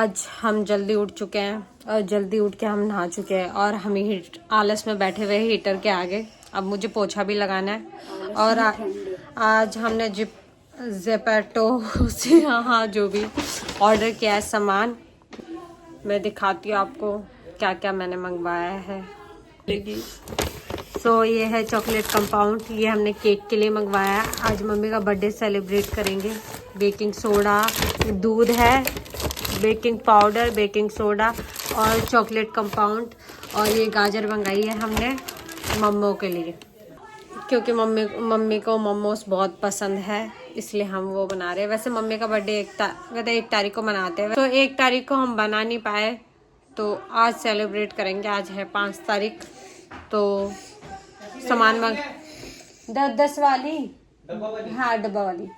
आज हम जल्दी उठ चुके हैं और जल्दी उठ के हम नहा चुके हैं और हम आलस में बैठे हुए हैं हीटर के आगे। अब मुझे पोछा भी लगाना है और आज हमने ज़ेपेटो से यहाँ जो भी ऑर्डर किया है सामान, मैं दिखाती हूँ आपको क्या क्या मैंने मंगवाया है। ये है चॉकलेट कंपाउंड, ये हमने केक के लिए मंगवाया है। आज मम्मी का बर्थडे सेलिब्रेट करेंगे। बेकिंग सोडा, दूध है, बेकिंग पाउडर, बेकिंग सोडा और चॉकलेट कंपाउंड। और ये गाजर मंगाई है हमने मम्मो के लिए, क्योंकि मम्मी को मोमोस बहुत पसंद है, इसलिए हम वो बना रहे हैं। वैसे मम्मी का बर्थडे 1 तारीख को मनाते हैं, तो 1 तारीख को हम बना नहीं पाए, तो आज सेलिब्रेट करेंगे। आज है 5 तारीख, तो सामान मंग 10 वाली, हाँ डब्बा वाली।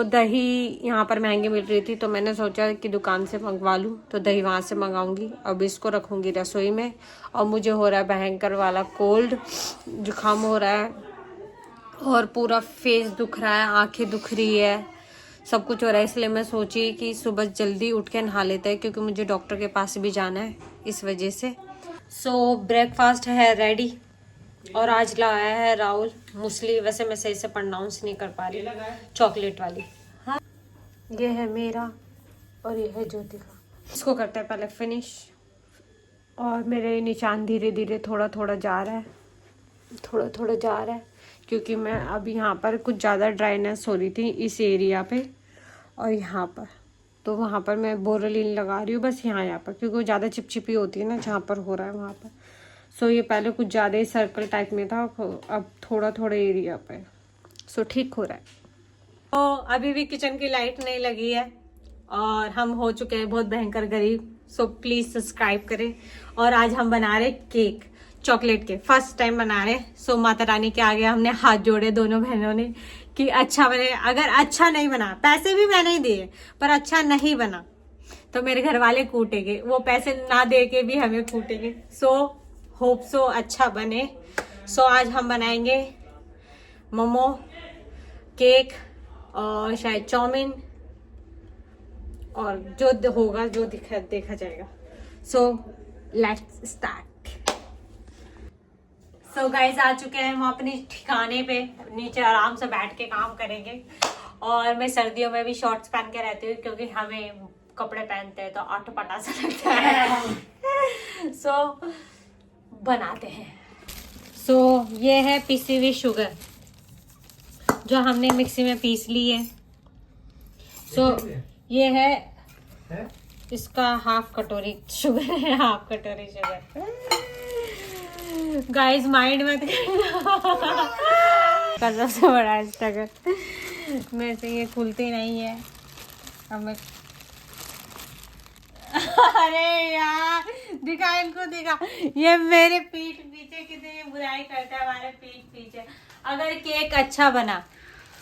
दही यहाँ पर महंगी मिल रही थी, तो मैंने सोचा कि दुकान से मंगवा लूँ, तो दही वहाँ से मंगाऊंगी। अब इसको रखूँगी रसोई में। और मुझे हो रहा है भयंकर वाला कोल्ड, जुकाम हो रहा है और पूरा फेस दुख रहा है, आंखें दुख रही है, सब कुछ हो रहा है। इसलिए मैं सोची कि सुबह जल्दी उठ के नहा लेते हैं, क्योंकि मुझे डॉक्टर के पास भी जाना है, इस वजह से। ब्रेकफास्ट है रेडी और आज लाया है राहुल मूसली। वैसे मैं सही से प्रोनाउंस नहीं कर पा रही, चॉकलेट वाली। हाँ, ये है मेरा और ये है ज्योति का। इसको करते हैं पहले फिनिश। और मेरे निशान धीरे धीरे थोड़ा थोड़ा जा रहा है, क्योंकि मैं अब यहाँ पर कुछ ज़्यादा ड्राइनेस हो रही थी इस एरिया पे और यहाँ पर, तो वहाँ पर मैं बोरोलिन लगा रही हूँ बस यहाँ पर, क्योंकि वो ज़्यादा चिपचिपी होती है ना जहाँ पर हो रहा है वहाँ पर। ये पहले कुछ ज़्यादा ही सर्कल टाइप में था, अब थोड़ा थोड़ा एरिया पे ठीक हो रहा है। तो अभी भी किचन की लाइट नहीं लगी है और हम हो चुके हैं बहुत भयंकर गरीब। प्लीज़ सब्सक्राइब करें। और आज हम बना रहे केक, चॉकलेट के, फर्स्ट टाइम बना रहे। माता रानी के आगे हमने हाथ जोड़े दोनों बहनों ने कि अच्छा बने। अगर अच्छा नहीं बना, पैसे भी मैंने ही दिए, पर अच्छा नहीं बना तो मेरे घर वाले कूटेंगे, वो पैसे ना दे के भी हमें कूटेंगे। होप सो अच्छा बने। आज हम बनाएंगे मोमो, केक और शायद चाउमीन, और जो होगा जो देखा जाएगा। Let's start. गाइस आ चुके हैं हम अपने ठिकाने पे, नीचे आराम से बैठ के काम करेंगे। और मैं सर्दियों में भी शॉर्ट्स पहन के रहती हूँ, क्योंकि हमें कपड़े पहनते हैं तो आटो-पाटा सा लगता है। बनाते हैं। ये है पिसी हुई शुगर जो हमने मिक्सी में पीस ली है। ये है इसका हाफ कटोरी शुगर है, हाफ कटोरी शुगर। गाइस माइंड मत करना, सबसे बड़ा स्ट्रगल मेरे से ये खुलती नहीं है। हमें अरे यार दिखा, इनको दिखा, ये मेरे पीठ पीछे कितनी बुराई करता है, हमारे पीठ पीछे। अगर केक अच्छा बना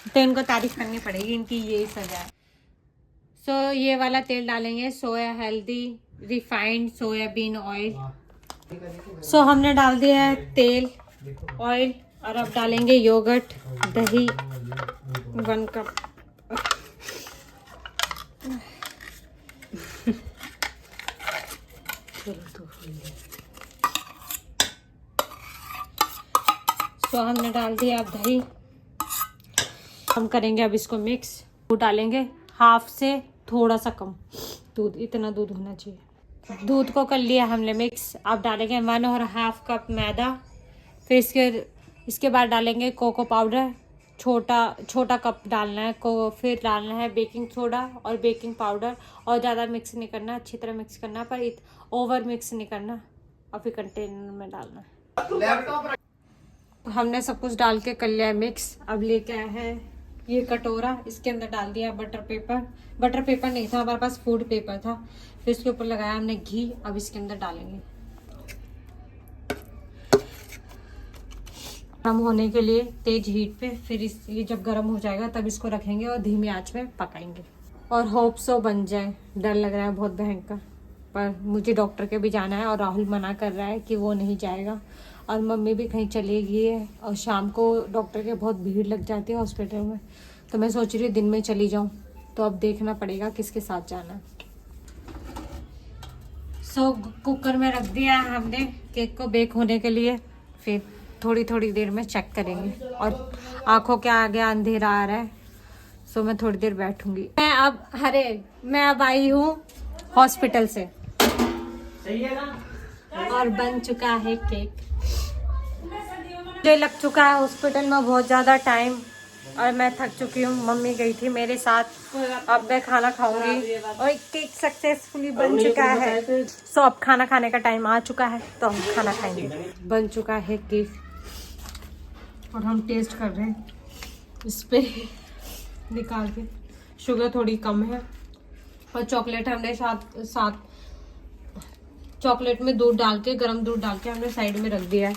तो इनको तारीफ करनी पड़ेगी, इनकी यही सजा है। ये वाला तेल डालेंगे, सोया हेल्दी रिफाइंड सोयाबीन ऑयल। हमने डाल दिया है तेल, ऑयल, और अब डालेंगे योगर्ट, दही 1 कप। हमने डाल दिया अब दही। हम करेंगे अब इसको मिक्स। दूध डालेंगे हाफ से थोड़ा सा कम दूध, इतना दूध होना चाहिए। दूध को कर लिया हमने मिक्स। अब डालेंगे 1.5 कप मैदा। फिर इसके बाद डालेंगे कोको पाउडर, छोटा कप डालना है फिर डालना है बेकिंग सोडा और बेकिंग पाउडर। और ज़्यादा मिक्स नहीं करना, अच्छी तरह मिक्स करना, पर ओवर मिक्स नहीं करना। और फिर कंटेनर में डालना है। हमने सब कुछ डाल के कर लिया है मिक्स। अब लेके आया है ये कटोरा, इसके अंदर डाल दिया बटर पेपर नहीं था हमारे पास, फूड पेपर था। फिर इसके ऊपर लगाया हमने घी। अब इसके अंदर डालेंगे, गर्म होने के लिए तेज हीट पे। फिर ये जब गर्म हो जाएगा तब इसको रखेंगे और धीमी आंच पे पकाएंगे। और होप सो बन जाए। डर लग रहा है बहुत भयंकर, पर मुझे डॉक्टर के भी जाना है और राहुल मना कर रहा है कि वो नहीं जाएगा। और मम्मी भी कहीं चली गई है और शाम को डॉक्टर के बहुत भीड़ लग जाती है हॉस्पिटल में, तो मैं सोच रही हूँ दिन में चली जाऊँ। तो अब देखना पड़ेगा किसके साथ जाना है। सो कुकर में रख दिया है हमने केक को बेक होने के लिए। फिर थोड़ी थोड़ी देर में चेक करेंगे। और आंखों के आगे अंधेरा आ रहा है, सो मैं थोड़ी देर बैठूंगी। मैं अब आई हूँ हॉस्पिटल से। सही है ना? और बन चुका है केक। मुझे लग चुका है हॉस्पिटल में बहुत ज़्यादा टाइम और मैं थक चुकी हूँ। मम्मी गई थी मेरे साथ, अब मैं खाना खाऊंगी और केक सक्सेसफुली बन चुका है। सो अब खाना खाने का टाइम आ चुका है, तो हम खाना खाएंगे। बन चुका है केक और हम टेस्ट कर रहे हैं इस पे निकाल के। शुगर थोड़ी कम है और चॉकलेट हमने साथ चॉकलेट में दूध डाल के, गर्म दूध डाल के हमने साइड में रख दिया है।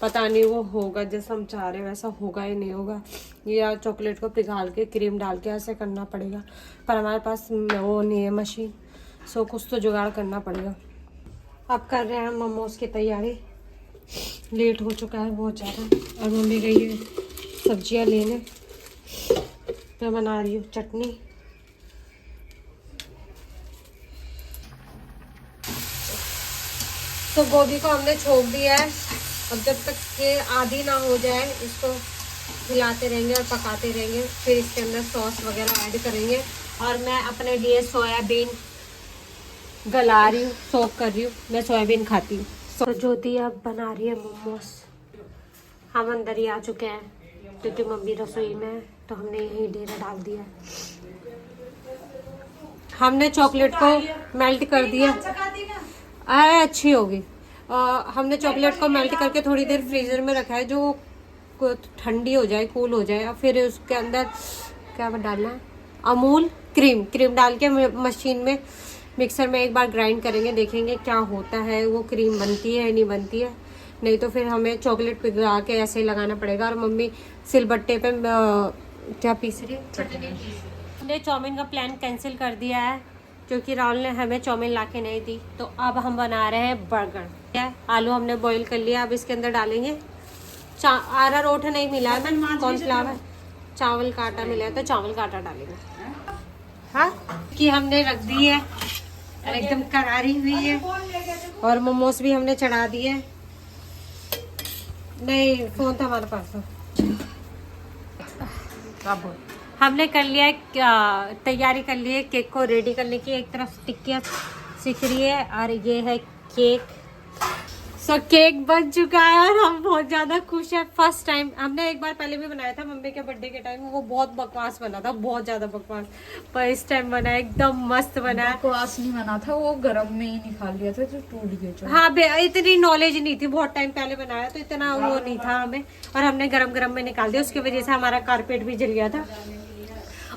पता नहीं वो होगा जैसा हम चाह रहे हैं वैसा होगा या नहीं होगा। या चॉकलेट को पिघाल के क्रीम डाल के ऐसे करना पड़ेगा, पर हमारे पास वो नहीं है मशीन, सो कुछ तो जुगाड़ करना पड़ेगा। अब कर रहे हैं हम मोमोज की तैयारी। लेट हो चुका है बहुत ज़्यादा और मम्मी गई है सब्जियां लेने। मैं बना रही हूँ चटनी। तो गोभी को हमने छोड़ दिया है। अब जब तक ये आधी ना हो जाए इसको हिलाते रहेंगे और पकाते रहेंगे। फिर इसके अंदर सॉस वगैरह ऐड करेंगे। और मैं अपने लिए सोयाबीन गला रही हूँ, सोक कर रही हूँ। मैं सोयाबीन खाती हूँ। तो ज्योति अब बना रही है मोमोज। हम अंदर ही आ चुके हैं क्योंकि मम्मी रसोई में है, तो हमने यही डेरा डाल दिया। हमने चॉकलेट को मेल्ट कर दिया। अरे अच्छी होगी। हमने चॉकलेट को मेल्ट करके थोड़ी देर फ्रीजर में रखा है, जो ठंडी हो जाए, कूल हो जाए। और फिर उसके अंदर क्या डालना है, अमूल क्रीम डाल के मशीन में, मिक्सर में एक बार ग्राइंड करेंगे। देखेंगे क्या होता है, वो क्रीम बनती है नहीं बनती है। नहीं तो फिर हमें चॉकलेट पिघला के ऐसे ही लगाना पड़ेगा। और मम्मी सिलबट्टे पे क्या पीस रही है। हमने चाउमीन का प्लान कैंसिल कर दिया है क्योंकि राहुल ने हमें चाउमीन ला के नहीं दी। तो अब हम बना रहे हैं बर्गर। आलू हमने बॉईल कर लिया, अब इसके अंदर डालेंगे। अरारोट नहीं मिला है, मैं कॉर्नफ्लावर चावल का आटा मिला है, तो चावल का आटा डालेंगे। हाँ कि हमने रख दी है एकदम करारी हुई है। और मोमोज भी हमने चढ़ा दिए। नहीं फोन था हमारे पास। हमने कर लिया है, तैयारी कर ली है केक को रेडी करने की। एक तरफ टिक्कियाँ सीख रही है और ये है केक। सो केक बन चुका है और हम बहुत ज्यादा खुश हैं। फर्स्ट टाइम हमने एक बार पहले भी बनाया था मम्मी के बर्थडे के टाइम, वो बहुत बकवास बना था, बहुत ज्यादा बकवास। पर इस टाइम बना एकदम मस्त बना। बकवास नहीं बना था, वो गरम में ही निकाल लिया था तो टूट गया। हाँ इतनी नॉलेज नहीं थी, बहुत टाइम पहले बनाया तो इतना वो नहीं था हमें। और हमने गरम में निकाल दिया, उसकी वजह से हमारा कारपेट भी जल गया था।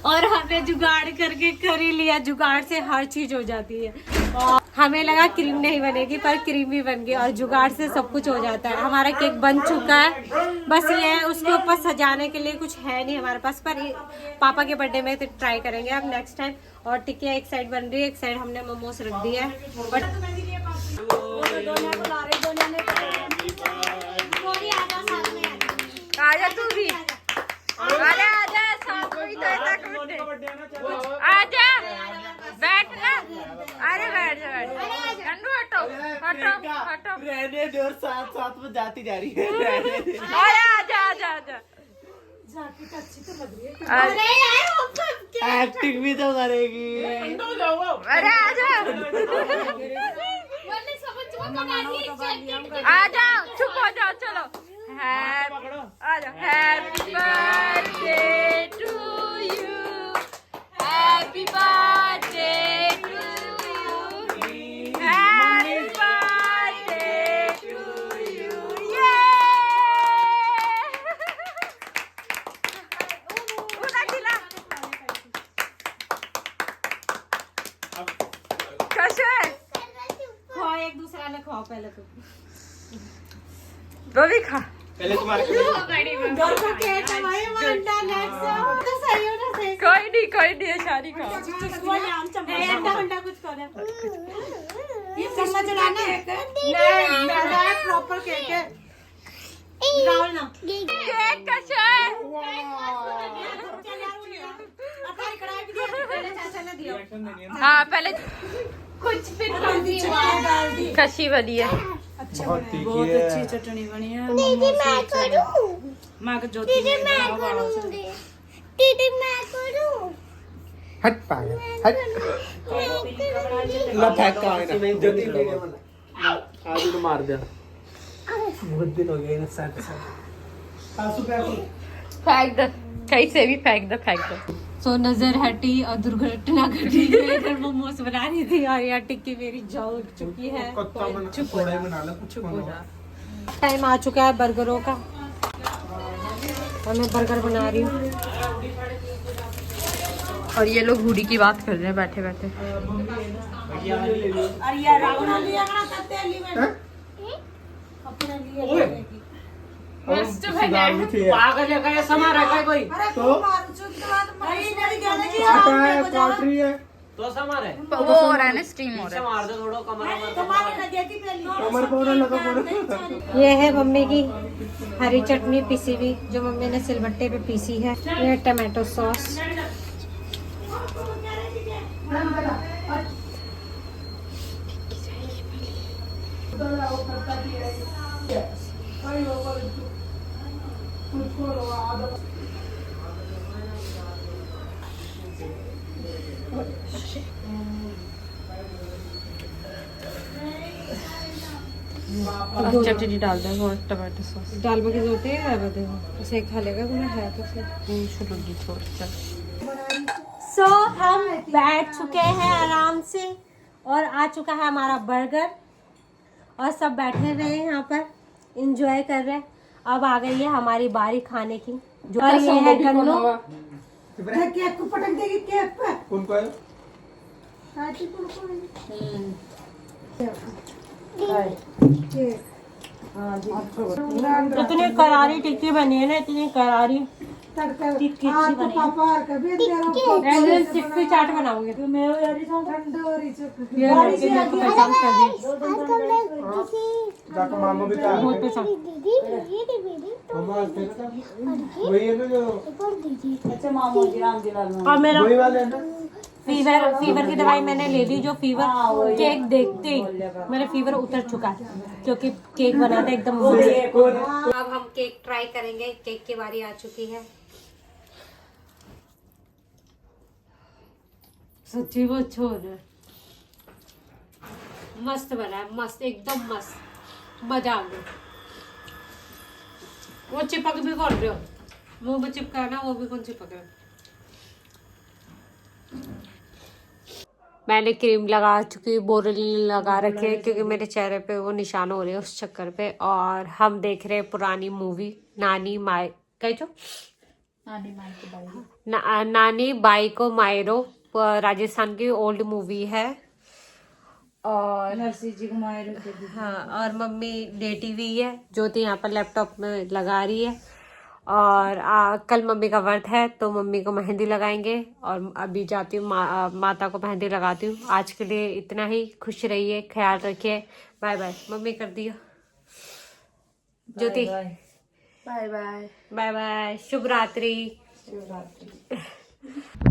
और हमने जुगाड़ करके कर ही लिया। जुगाड़ से हर चीज हो जाती है। और हमें लगा क्रीम नहीं बनेगी, पर क्रीम भी बन गई। और जुगाड़ से सब कुछ हो जाता है। हमारा केक बन चुका है, बस ये है उसके ऊपर सजाने के लिए कुछ है नहीं हमारे पास। पर पापा के बर्थडे में तो ट्राई करेंगे अब नेक्स्ट टाइम। और टिक्किया एक साइड बन रही है, एक साइड हमने मोमोज रख दिया है। बट आजा तू भी, आजा बैठ ना। अरे बैठ हटो हटो हटो। रहने दो, साथ में जाती जा रही है। अरे आजा अच्छी तो लग रही है। अरे यार एक्टिंग भी तो करेगी। अरे आजा चुप हो जाओ। चलो happy birthday to you, happy birthday to you, happy birthday to you. कैसे खाओ, एक दूसरा ने खाओ पहले। तो भी खा पहले तुम्हारे कोई नहीं है शादी का। अंडा कुछ ये चम्मच प्रॉपर केक है। केक कैसा है? हाँ पहले कुछ भी डाल दी। कशी बनी है। बहुत अच्छी चटनी बनी है। दीदी मैं करूं। माँ को ज्योति दीदी मैं करूंगी। दीदी मैं करूं। हट पागल हट ना फेंक का है ना ज्योति आज तो मार दिया बहुत दिन हो गए ना साथ सासू पे फेंक दो, कहीं से भी फेंक दो। सो नजर हटी और दुर्घटना घटी। मैं इधर मोमोज बना रही थी और यहाँ टिक्की मेरी जल चुकी है। चुप हो जा। टाइम आ चुका है बर्गरों का और मैं बर्गर बना रही हूँ। और ये लोग हुडी की बात कर रहे हैं बैठे बैठे। पागल है क्या समा रहा है कोई तो तो समा रहे वो हो रहा है ना, स्टीम हो रहा है। मार दो थोड़ा कमर पर लगा ये है मम्मी की हरी चटनी पीसी हुई जो मम्मी ने सिलबट्टे पे पीसी है। ये टमाटो सॉस। चटनी डाल दो और टमाटो सॉस दाल बाटी होते हैं उसे खा लेगा तुम्हें है तो छोड़ूंगी थोड़ा। सो हम बैठ चुके हैं आराम से और आ चुका है हमारा बर्गर और सब बैठे रहे हैं यहाँ पर एंजॉय कर रहे हैं। अब आ गई है हमारी बारी खाने की। और ये है गन्नो। केक को पटक देगी केक पे। कौन को है इतनी करारी टिक्की बनी है ना, इतनी करारी टिक्की चाट बनाऊंगी। ये लड़के मेरे को पसंद कर दी। जाको मामू भी था बहुत पसंद। वही है ना जो और मेरा वही वाले है ना फीवर की दवाई मैंने ले ली। जो फीवर केक देखते ही मेरा फीवर उतर चुका है क्योंकि केक बनाते एकदम। अब हम केक ट्राई करेंगे। केक की बारी आ चुकी है। सच्ची वो छोड़ मस्त बना है, मस्त एकदम मस्त, मजा आ गया। वो चिपक भी कर रहे हो, मुंह में चिपका है ना, वो भी कौन चिपक रहा है। मैंने क्रीम लगा चुकी, बोरली लगा रखे है क्योंकि मेरे चेहरे पे वो निशान हो रहे हैं उस चक्कर पे। और हम देख रहे हैं पुरानी मूवी नानी माई कह जो नानी बाई को मायरो, राजस्थान की ओल्ड मूवी है। और नरसिंह जी को हाँ, और मम्मी लेटी हुई है, ज्योति यहाँ पर लैपटॉप में लगा रही है। और कल मम्मी का व्रत है तो मम्मी को मेहंदी लगाएंगे और अभी जाती हूँ माता को मेहंदी लगाती हूँ। आज के लिए इतना ही। खुश रहिए, ख्याल रखिए। Bye bye. मम्मी कर दिया Jyoti. Bye bye. Bye bye. शुभ रात्रि। शिवरात्रि।